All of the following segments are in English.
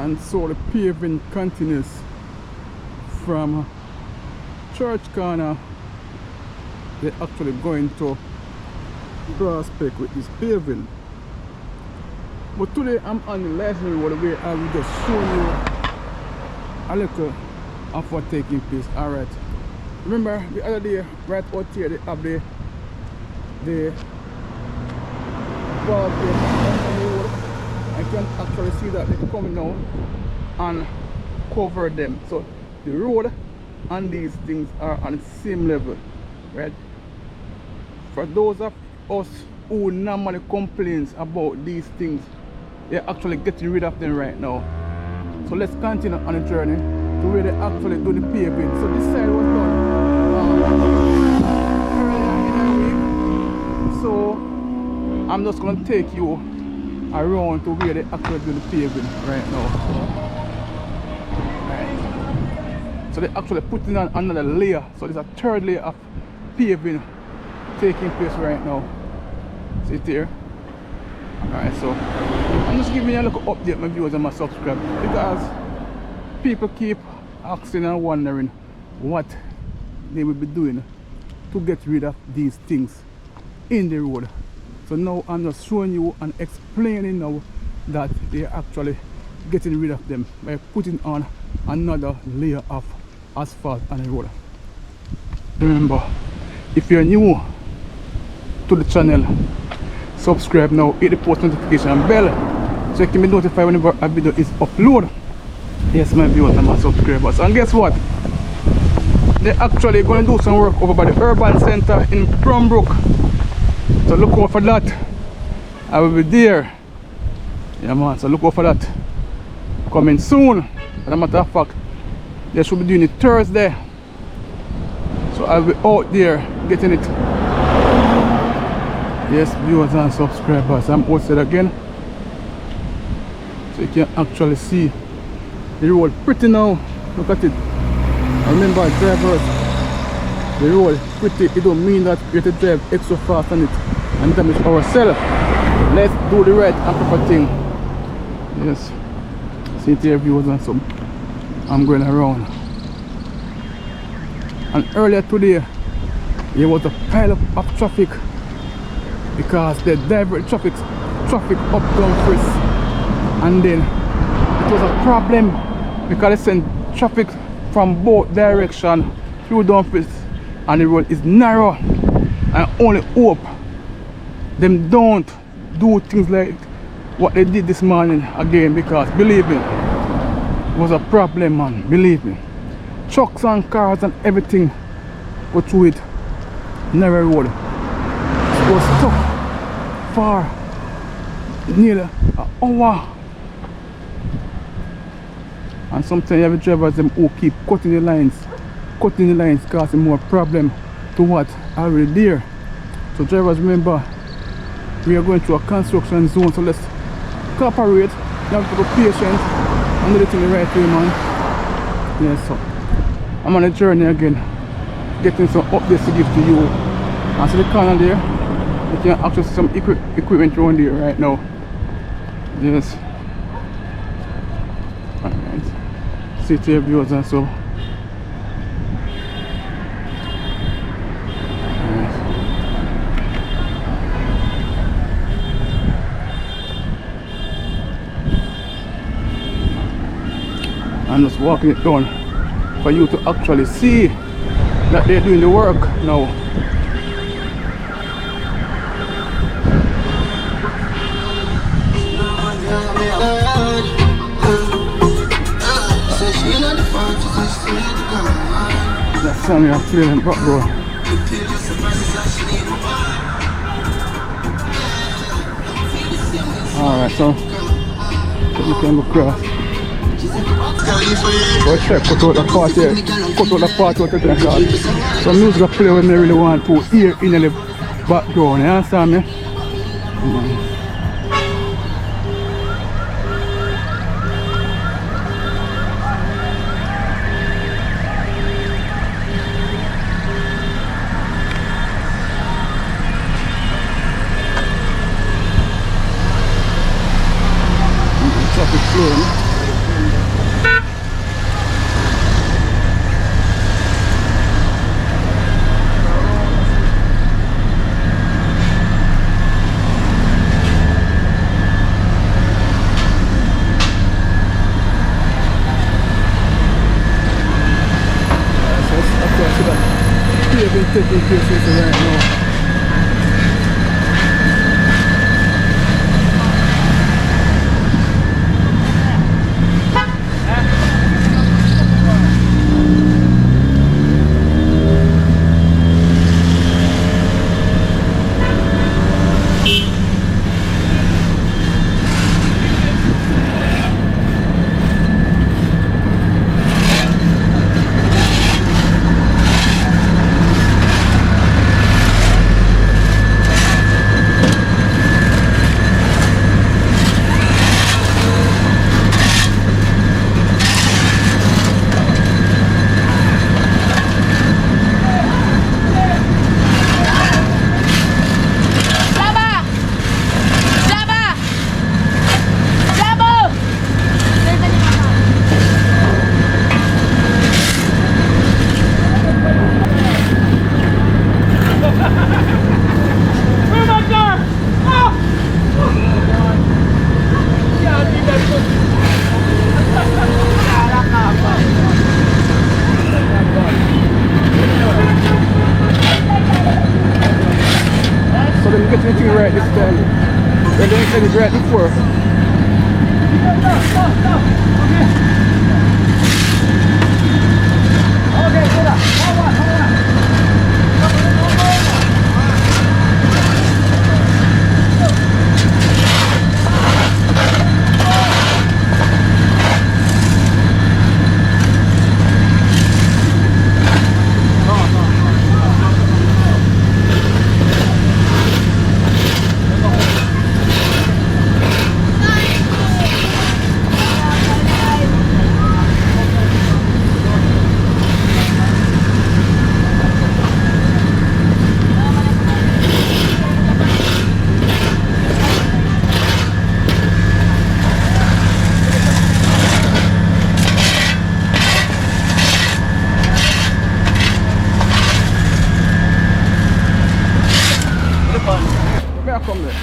And so the paving continues from Church Corner. They're actually going to Prospect with this paving. But today I'm on the Lyssons road where I will just show you a little of what's taking place. Alright. Remember the other day, right out here they have the ball game on the road. I can actually see that they're coming now and cover them. So the road and these things are on the same level, right? For those of us who normally complains about these things, they're actually getting rid of them right now. So let's continue on the journey to where they actually do the paving. So this side was done earlier in the week. So I'm just gonna take you around to where they actually do the paving right now. Right. So they're actually putting on another layer. So there's a third layer of paving taking place right now. See it here? Alright, so I'm just giving you a little update, my viewers and my subscribers, because people keep asking and wondering what they will be doing to get rid of these things in the road. So now I'm just showing you and explaining now that they are actually getting rid of them by putting on another layer of asphalt on the road. Remember, if you're new to the channel, subscribe now, hit the post notification bell so you can be notified whenever a video is uploaded. Yes, my viewers and my subscribers. And guess what? They're actually going to do some work over by the urban center in Crumbrook. So look out for that. I will be there. Yeah man, so look out for that. Coming soon. As a matter of fact, they should be doing it Thursday. So I'll be out there getting it. Yes, viewers and subscribers, I'm outside again, so you can actually see the road pretty now. Look at it. Remember, drivers, the road pretty. It don't mean that we have to drive extra fast on it and damage ourselves. Let's do the right and proper thing. Yes, see it here, viewers and some. I'm going around. And earlier today, there was a pile of traffic, because they divert traffic up Dumfries, and then it was a problem because they send traffic from both directions through Dumfries, and the road is narrow. And only hope them don't do things like what they did this morning again, because believe me, it was a problem, man. Believe me, trucks and cars and everything go through it. Narrow road. It was stuck for nearly an hour, and sometimes you have drivers them who keep cutting the lines causing more problem to what already there. So drivers, remember, we are going through a construction zone, so let's cooperate. You have to be patient and do the thing the right way, man. Yes, so I'm on a journey again, getting some updates to give to you. And see the corner there, you can access some equipment around there right now. Yes. Alright. See your viewers and so. I'm just walking it down for you to actually see that they're doing the work now. That song you're feeling, bro. Alright, so you can go across. Go check, cut out the part here. Cut out the part out of the car. So music play when I really want to hear in the background, you understand me? Traffic flowing. taking place right now. Right this time. When they said it right before. Come there.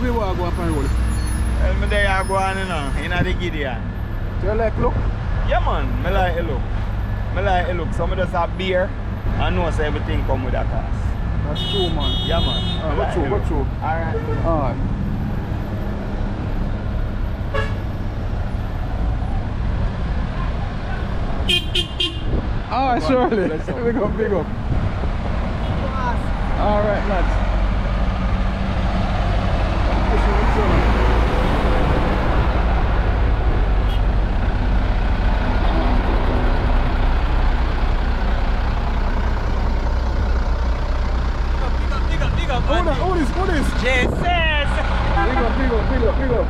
We want to go up and roll. Well, me there I go on, you know, in the Gideon. Do you like look? Yeah, man, me like a look. Me like a look. Some of us have beer and know so everything come with a cost. That's true, man. Yeah, man. Go through, go through. Alright. Alright. Alright, surely. Big up, big up. Alright, lads. Who this? Who this? Jesus! Big up, big up, big up, big up.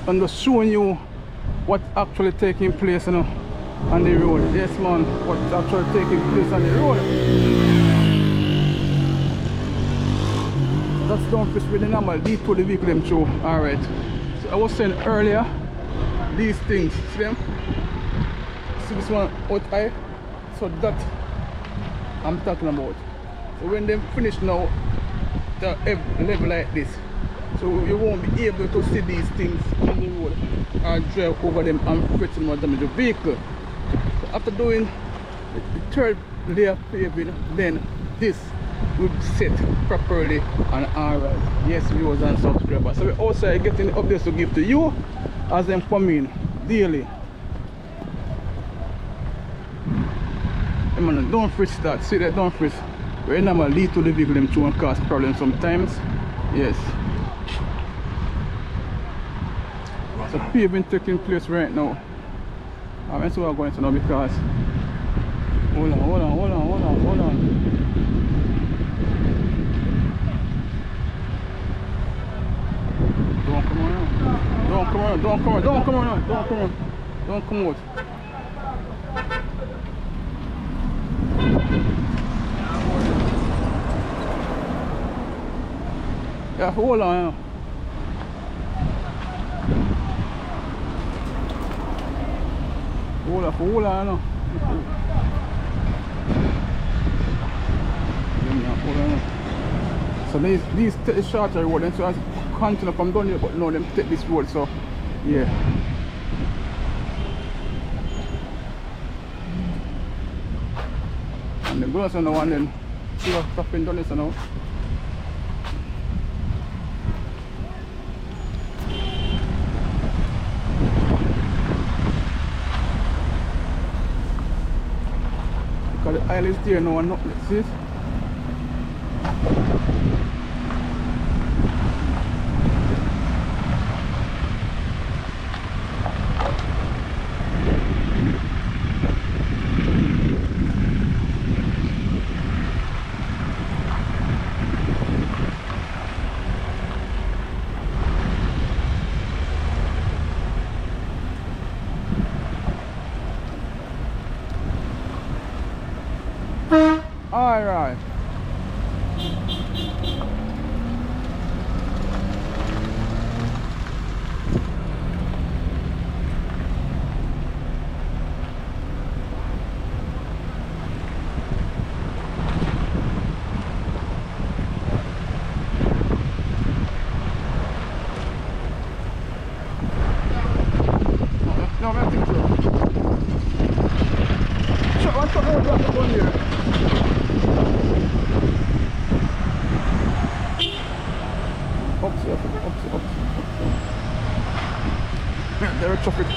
I'm just showing you what's actually taking place, you know, on the road. Yes, man, what's actually taking place on the road. That's done with the normal D2 the vehicle them through. Alright. So I was saying earlier, these things, see them? See this one out high? So that I'm talking about. So when they finish now, the level like this. So you won't be able to see these things on the road or drive over them and pretty much damage your vehicle. So after doing the third layer paving, then this will be set properly and alright. Yes, viewers and subscribers. So we're also getting updates to give to you as them come in daily. Hey man, don't fridge that. See that, don't fridge. Very normal lead to the vehicle them through and cause problems sometimes. Yes. So paving taking place right now. That's what we're going to know because hold on. Don't come on. Don't come on. Don't come out. Yeah, hold on. Hold on, no. So these take the shorter road, and so as continue from down here, but now them take this road, so yeah. And the girls on the one then see what's stopping down this now. The aisle is there now and not, see it? All right. No, I think so. Sure, what's the whole block on here? Up. Yeah, there are traffic.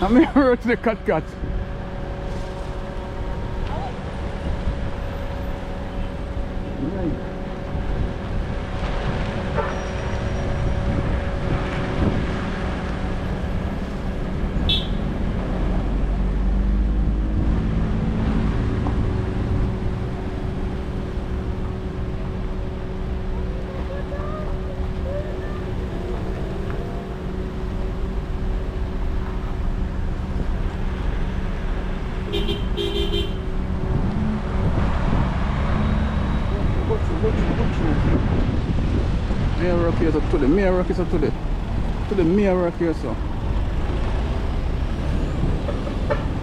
I'm here to the cut. the main work is to the main work here, so.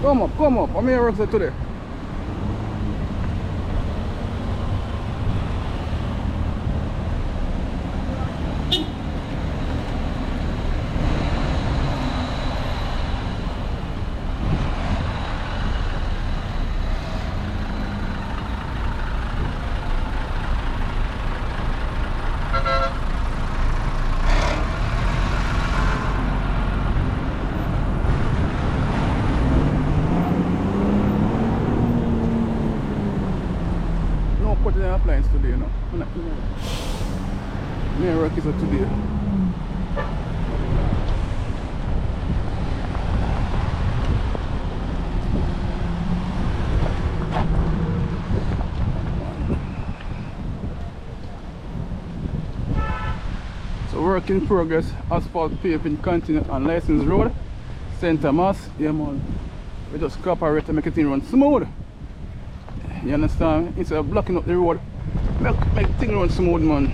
Come up, how many works are today? Putting an appliance today, you know. Main work is today. So work in progress, asphalt paving continue on Lyssons Road, St. Thomas. Yeah man. We just cooperate to make it run smooth. You understand? Instead of blocking up the road, make things run smooth, man.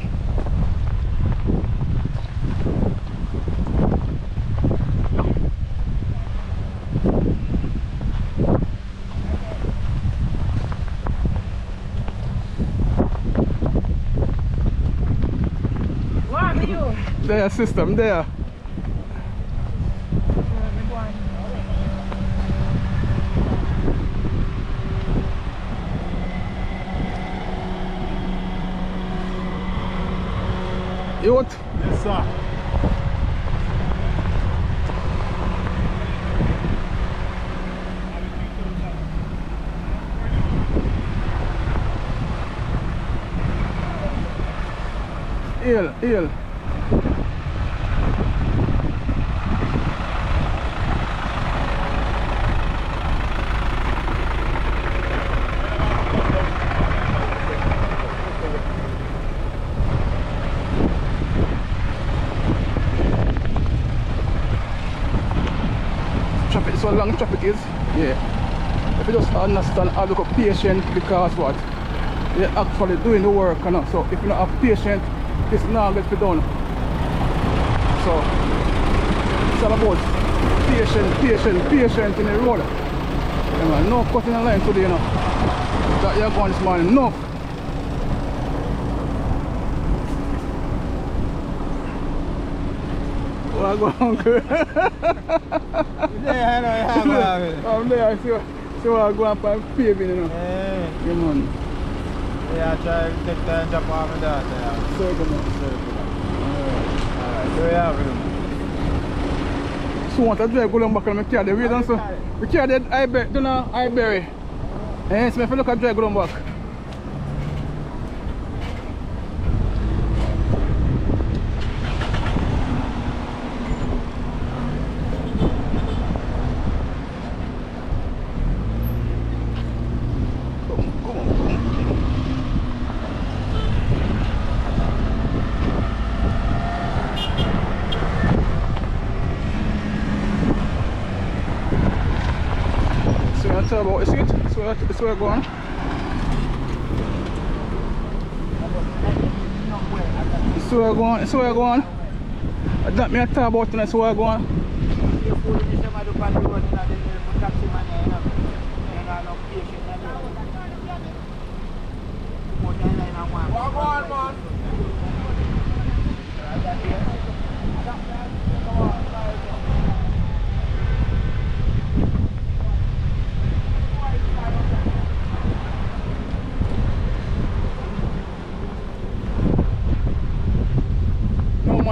What are you? There, system, there. You what? Yes, sir. Ill. Traffic, so long traffic is, yeah. If you just understand how to be patient, because what? You're actually doing the work, you know? So if you don't have patience, it's not going to be done. So it's all about patient in the road. You know, no cutting the line today, you know. That you're going this morning, enough. Well, I go hungry. I'm there, I see what I go up and paving, you know. Yeah, man. Yeah, I try to take time to jump off and that. Yeah. Circle, man. Alright, so we have him. So want to drive go back and I carry the weight and so. We carry the I-berry. And so if I look at drive go back. About you see it? It's where I go on. It's where I go on. That me I talk about tonight, it's where I go on.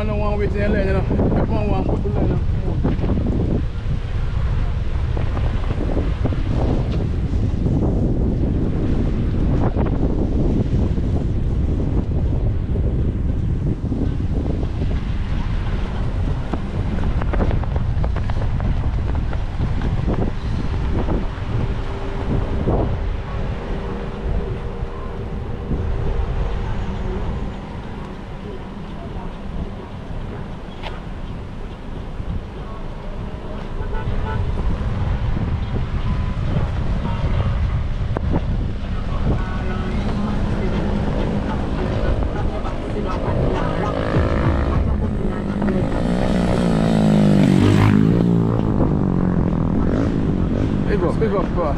No one waiting in the lane, you know. Everyone want to put the lane on. Big up boss.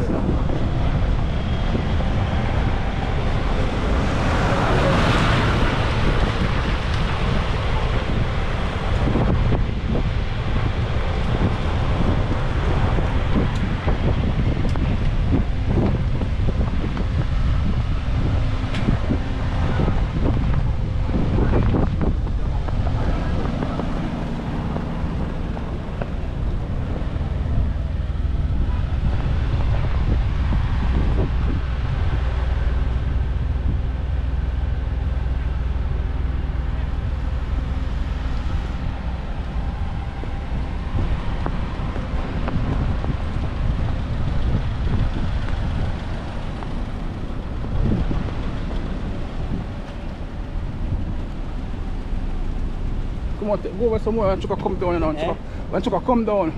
Come on, go over somewhere and try to come down now. And try to come down.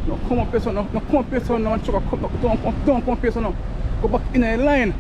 No, come up here, so no come up here, so no, and try to come down, come up here, so no. Go back in a line.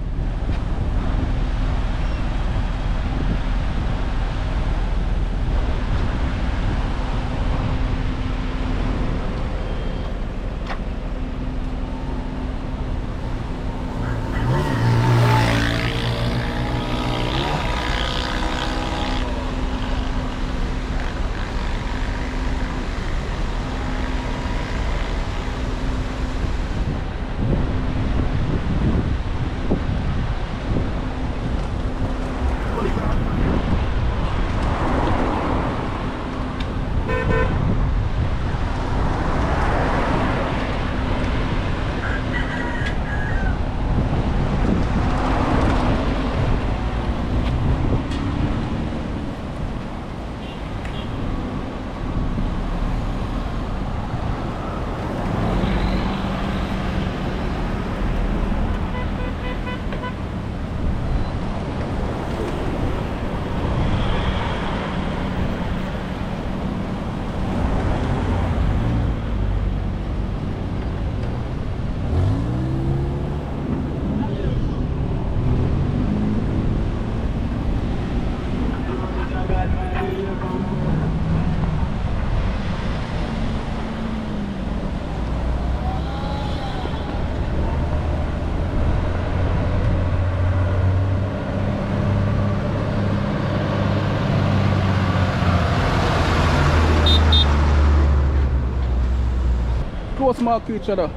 Close mark to each other.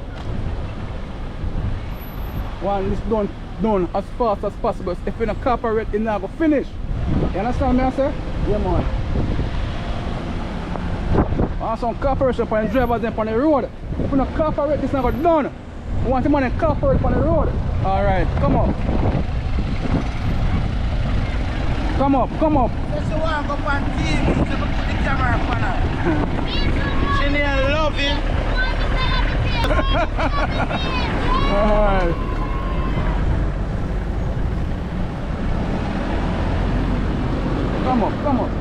One this done as fast as possible. If you don't cooperate, it's not going to finish. You understand me, I say? Yeah, man. I want some cooperation for the drivers and on the road. If you don't cooperate, it's not going to done. We want the man to cooperate on the road. Alright, come up. Come up, come up. Just want to go on TV, so put the camera on her. She need loving. Alright. Come up, come up.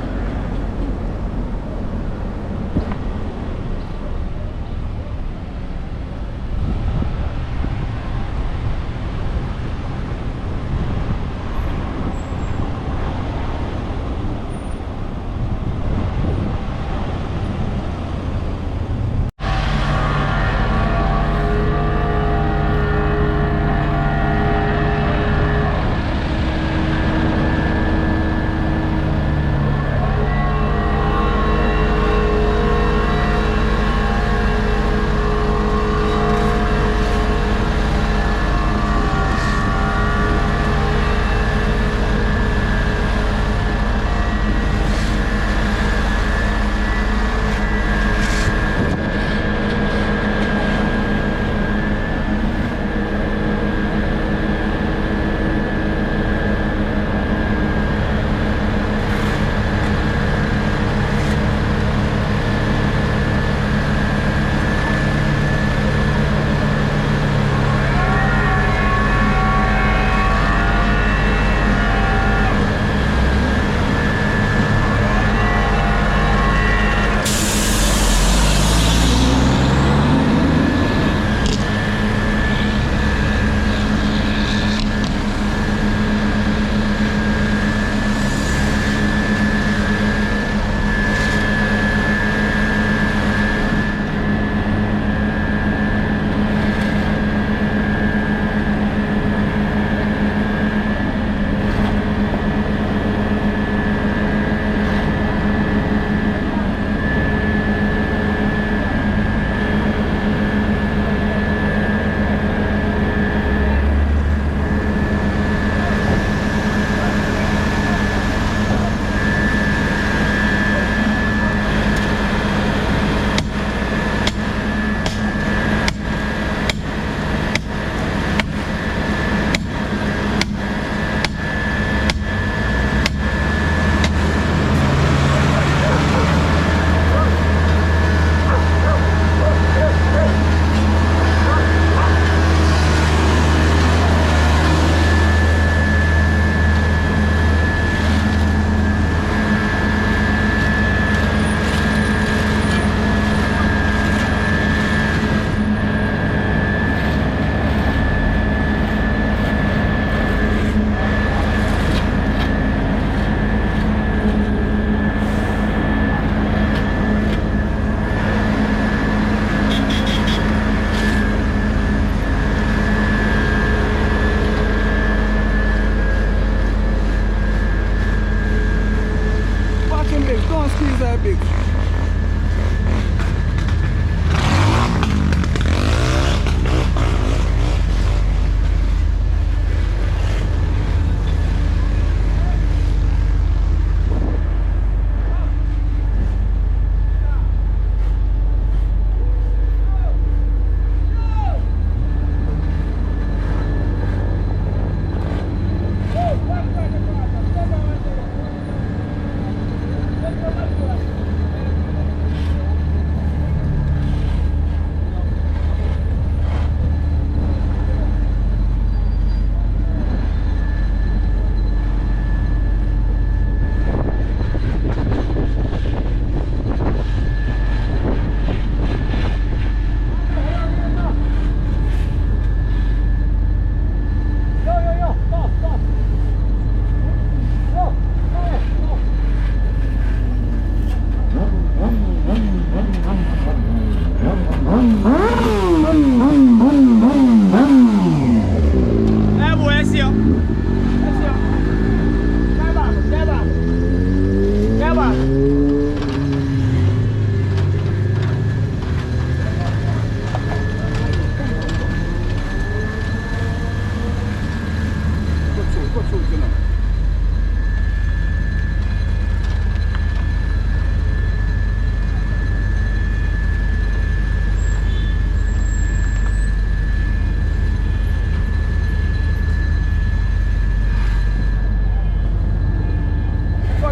squeeze are big.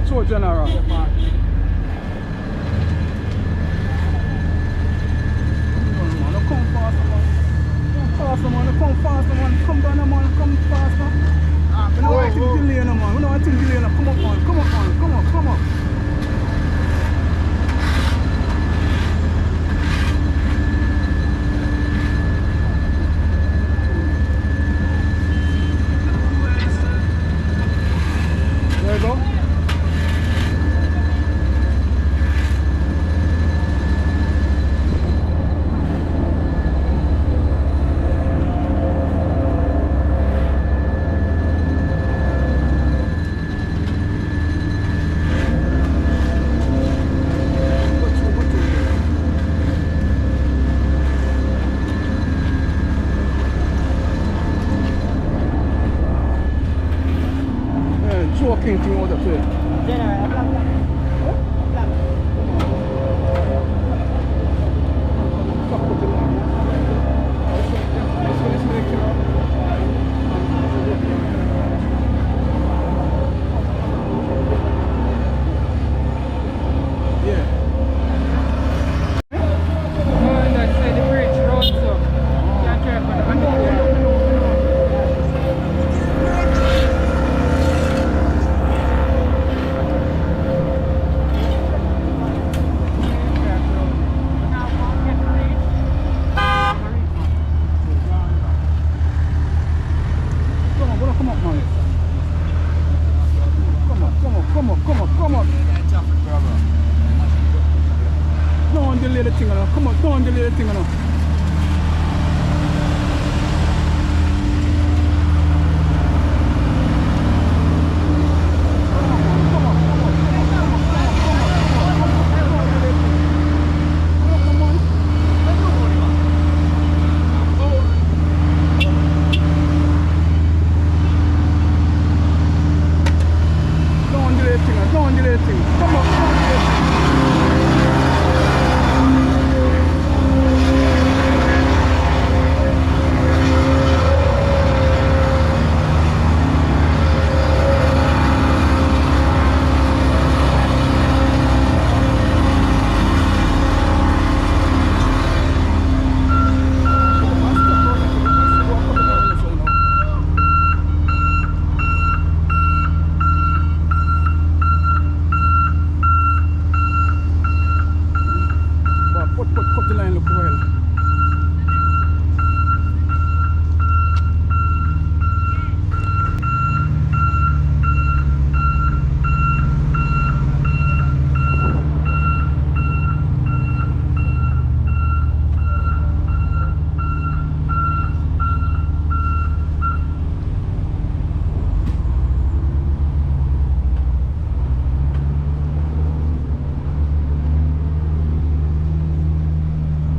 So general. Come faster, man. Come faster, man. Come down, man. Come faster. We don't want to delay, man. We don't want to delay. Come up, man. Come up, man. Come up, come up. There you go. Joking thing was up there. Don't delay the thing now. Come on, don't delay the thing now. Don't delay the thing. Come on, don't delay the thing.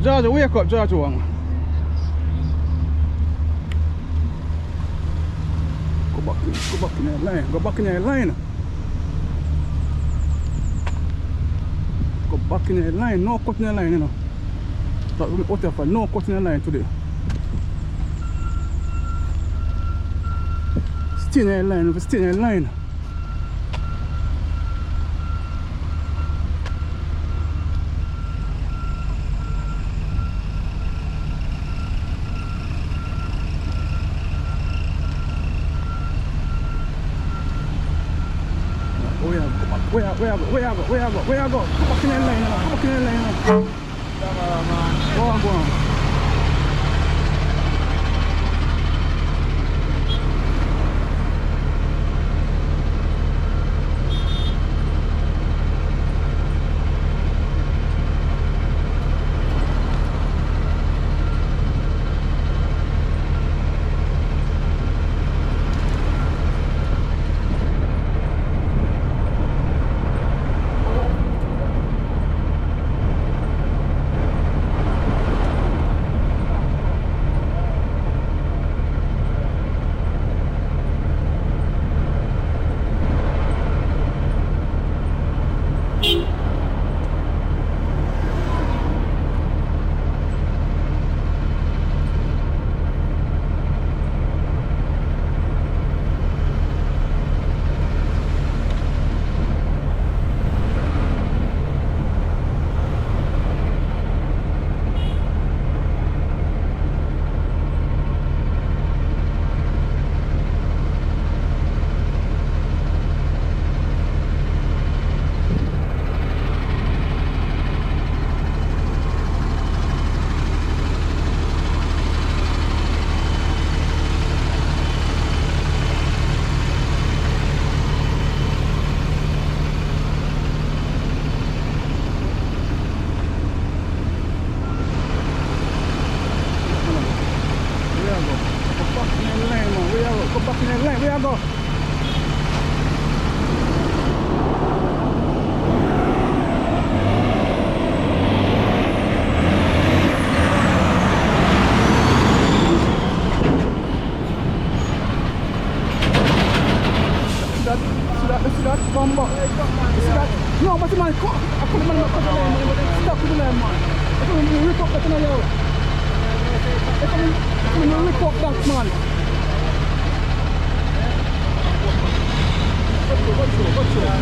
George, wake up, George Wang. Go back in your line. Go back in your line. Go back in your line. No cut in your line, you know. That will be out of no cut in your line today. Stay in your line. Stay in your line. Where I go? Come back in the line now. Come back in the line now. Go on. No, but the man, I put the man cut the line, but then stop with the line, man. I put him rip up that in the I put him rip up that, man. What's your?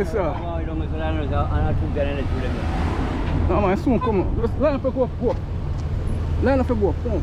Sir. No man, soon come on. Let's line up and go up. Line up and go up, come on.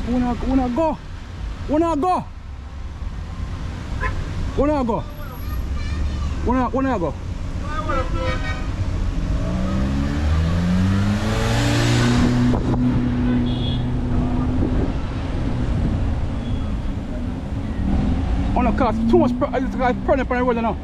Wanna go? Wanna go? Wanna go? Wanna go? On the car, too much burning up on the road now.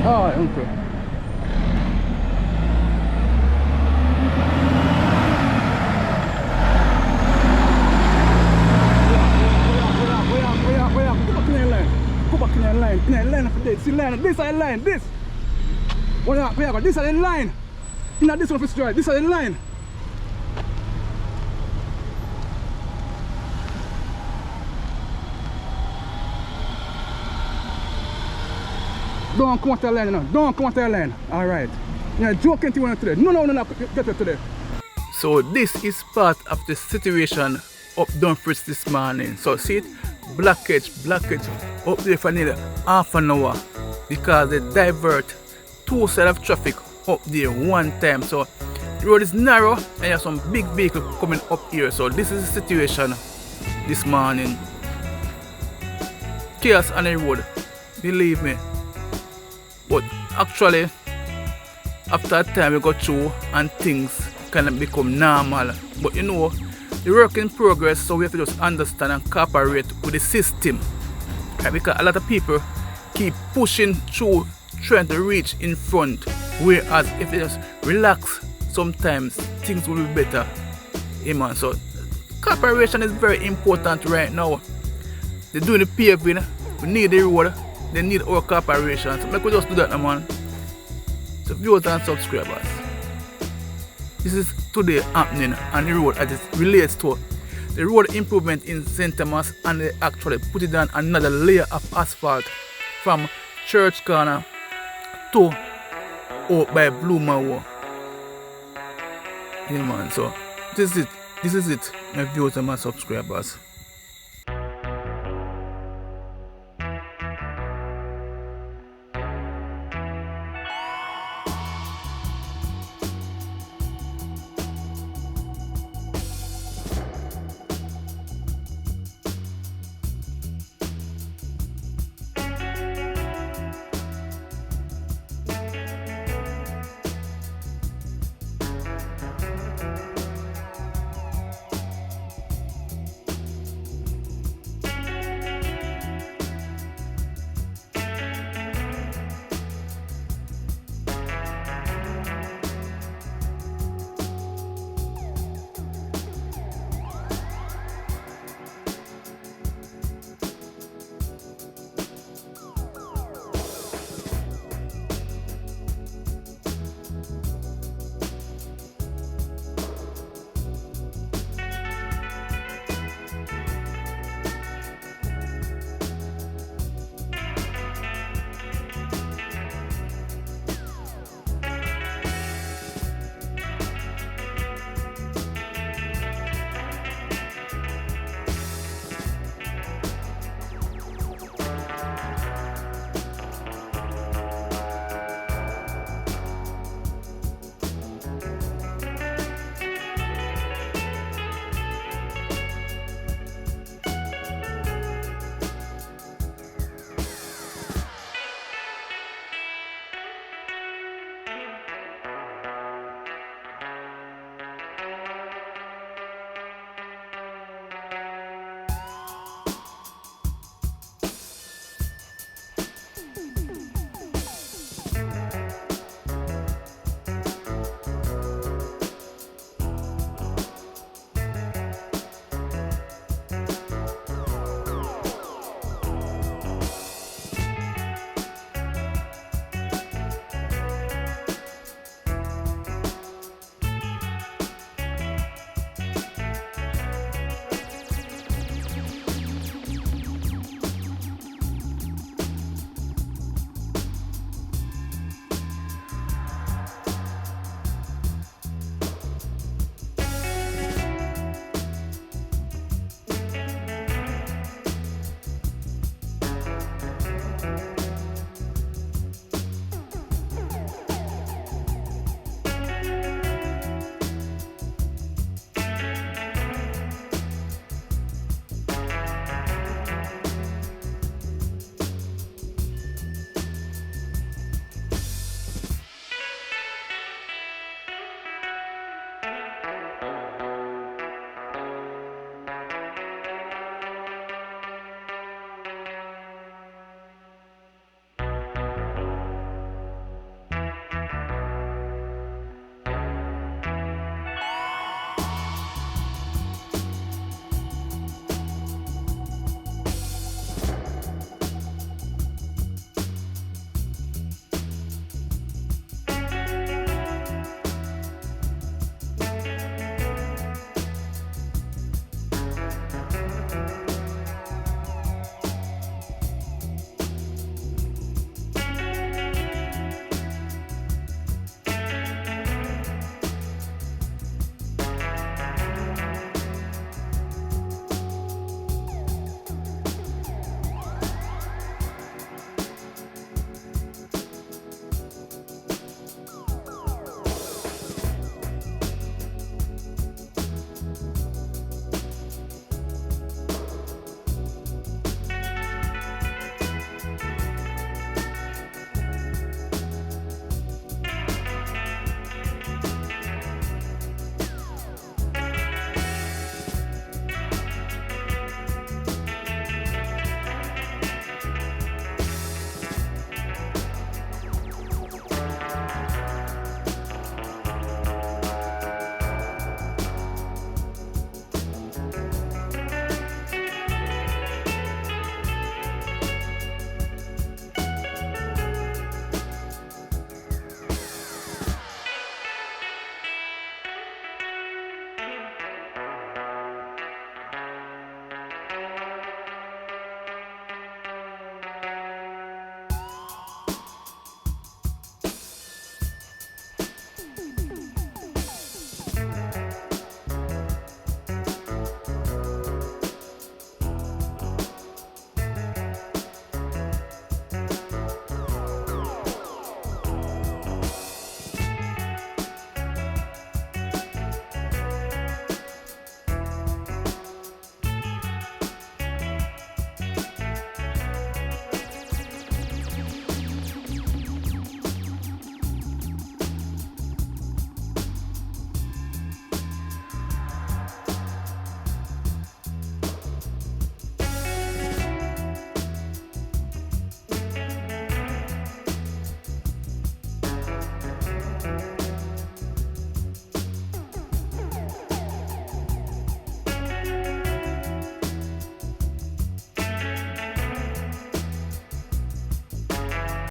Oh, uncle. Go back in the line. In the line for this. See line. This is the line. This. Where you go? This is the line. Not this one for straight. This is the line. Don't come out the line, no. Don't come out the line. Alright. You're joking to one today. No. Get it today. So this is part of the situation up Dumfries this morning. So see it? Blockage up there for nearly half an hour because they divert two sides of traffic up there one time. So the road is narrow and you have some big vehicles coming up here. So this is the situation this morning. Chaos on the road, believe me. But actually, after a time we go through and things kind of become normal. But you know, the work in progress, so we have to just understand and cooperate with the system. Right? Because a lot of people keep pushing through, trying to reach in front. Whereas if they just relax, sometimes things will be better. Yeah, man. So cooperation is very important right now. They're doing the paving, we need the road. They need our cooperation. So make we just do that, man. So viewers and subscribers, this is today happening on the road as it relates to the road improvement in St. Thomas, and they actually put it down another layer of asphalt from Church Corner to out by Blue Mawa. Yeah, man. So this is it. My viewers and my subscribers.